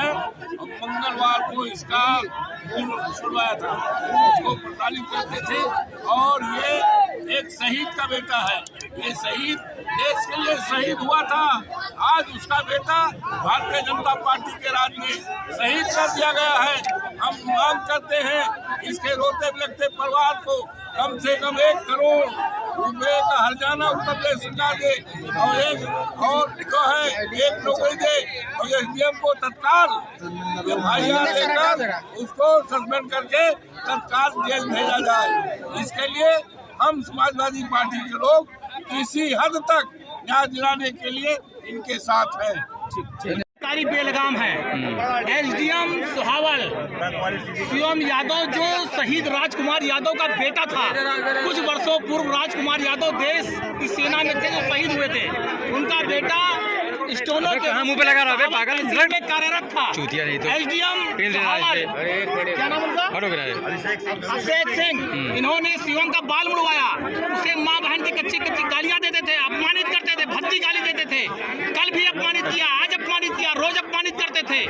है और मंगलवार को इसका छुड़वाया था, उसको प्रताड़ित करते थे। और ये एक शहीद का बेटा है, ये शहीद देश के लिए शहीद हुआ था। आज उसका बेटा भारतीय जनता पार्टी के राज में शहीद कर दिया गया है। हम मांग करते हैं इसके रोते बिलखते परिवार को कम से कम 1 करोड़ रुपए का हर्जाना उत्तर प्रदेश सरकार दे और जो है 1 नौकरी दे और एसडीएम को तत्काल लेकर उसको सस्पेंड करके तत्काल जेल भेजा जाए। इसके लिए हम समाजवादी पार्टी के लोग किसी हद तक न्याय दिलाने के लिए इनके साथ हैं। सरकारी बेलगाम है। एसडीएम सुहावल शिवम यादव जो शहीद राजकुमार यादव का बेटा था, कुछ वर्षों पूर्व राजकुमार यादव देश की सेना में थे जो शहीद हुए थे, उनका बेटा स्टोनों के मुंह पे लगा रहा है, पागल में कार्यरत था। एसडीएम सुहावल, क्या नाम उनका, अभिषेक सिंह, इन्होंने शिवम का बाल मुड़वाया, उसे माँ बहन की कच्ची कच्ची गालियां देते थे, अपमानित करते थे, भद्दी गाली देते थे। कल भी अपमानित किया, आज अपमानित किया, रोज अपमानित करते थे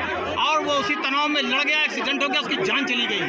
और वो उसी तनाव में लड़ गया, एक्सीडेंट हो गया, उसकी जान चली गई।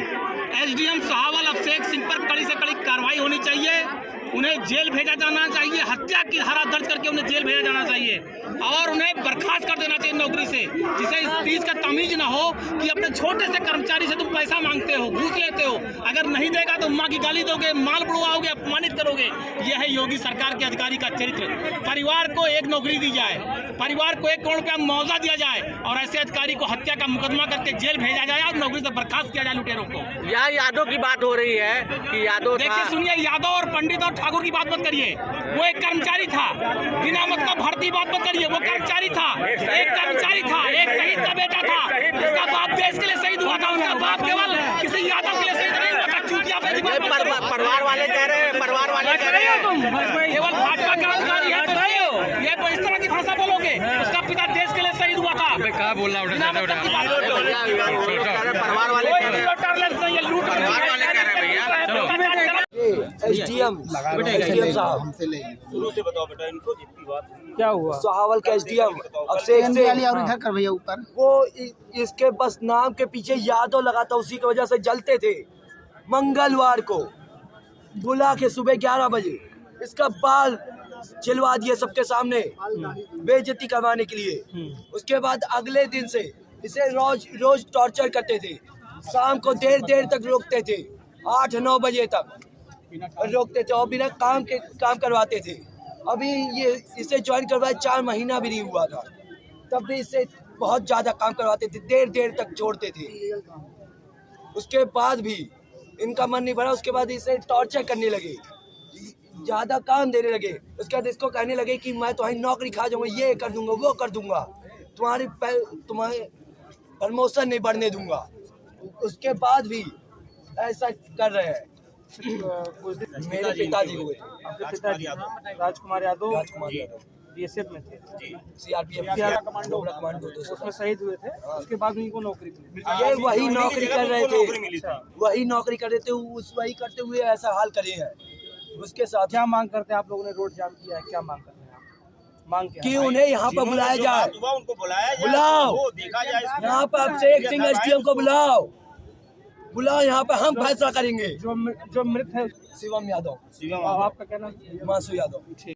एसडीएम सुहावल अभिषेक सिंह पर कड़ी से कड़ी कार्रवाई होनी चाहिए, उन्हें जेल भेजा जाना चाहिए, हत्या की धारा दर्ज करके उन्हें जेल भेजा जाना चाहिए और उन्हें बर्खास्त कर देना चाहिए नौकरी से, जिसे इस चीज का तमीज ना हो कि अपने छोटे से कर्मचारी से तुम पैसा मांगते हो, घूस लेते हो, अगर नहीं देगा तो माँ की गाली दोगे, माल बुड़वाओगे, अपमानित करोगे। यह है योगी सरकार के अधिकारी का चरित्र। परिवार को 1 नौकरी दी जाए, परिवार को 1 करोड़ रुपया मुआवजा दिया जाए और ऐसे अधिकारी को हत्या का मुकदमा करके जेल भेजा जाए और नौकरी से बर्खास्त किया जाए लुटेरों को। यहाँ यादव की बात हो रही है कि यादव, देखिए सुनिए, यादव और पंडित और ठाकुर की बात मत करिए, वो एक कर्मचारी था, बिना मतलब भर्ती बात मत करिए, वो कर्मचारी था, एक कर्मचारी था, एक शहीद का बेटा था, उसका बाप देश के लिए शहीद हुआ था, उसका बाप केवल किसी यादव के लिए शहीद नहीं हुआ था। चूतिया परिवार वाले कह रहे हैं, परिवार वाले कह रहे हैं केवल भाजपा का अधिकारी है तो ये इस तरह की भाषा बोलोगे, उसका पिता देश के लिए शहीद हुआ था। क्या बोल रहा है परिवार वाले कह रहे हैं, परिवार वाले कह रहे हैं भैया। एसडीएम साहब, शुरू से बताओ बेटा इनको जितनी बात क्या हुआ? सुहावल का एसडीएम अभिषेक सिंह, वो इसके बस नाम के पीछे यादव लगा था, उसी की वजह से जलते थे। मंगलवार को बुला के सुबह 11 बजे इसका बाल छिलवा दिए सबके सामने बेइज्जती करवाने के लिए। उसके बाद अगले दिन से इसे रोज टॉर्चर करते थे, शाम को देर तक रोकते थे, 8-9 बजे तक रोकते थे और बिना काम करवाते थे। अभी ये इसे ज्वाइन करवाया 4 महीना भी नहीं हुआ था, तब भी इससे बहुत ज़्यादा काम करवाते थे, देर तक छोड़ते थे। उसके बाद भी इनका मन नहीं भरा, उसके बाद इसे टॉर्चर करने लगे, ज़्यादा काम देने लगे। उसके बाद इसको कहने लगे कि मैं तुम्हारी नौकरी खा जाऊँगा, ये कर दूँगा, वो कर दूँगा, तुम्हारे प्रमोशन नहीं बढ़ने दूँगा। उसके बाद भी ऐसा कर रहे हैं। मेरे पिताजी हुए, राजकुमार यादव बीएसएफ में थे, सीआरपीएफ कमांडो, उसमें शहीद हुए थे। उसके बाद उनको नौकरी मिली। ये वही नौकरी कर रहे थे, वही करते हुए ऐसा हाल करे हैं। उसके साथ क्या मांग करते हैं आप लोगों ने? रोड जाम किया है, क्या मांग करते हैं आप? मांग क्या कि उन्हें यहाँ पर बुलाया जाए, उनको बुलाया जाए, बुलाओ देखा जाए, यहाँ पर अभिषेक सिंह एसडीएम को बुलाओ, यहाँ पे हम फैसला करेंगे। जो मृत है शिवम यादव, आपका क्या नाम? मासू यादव।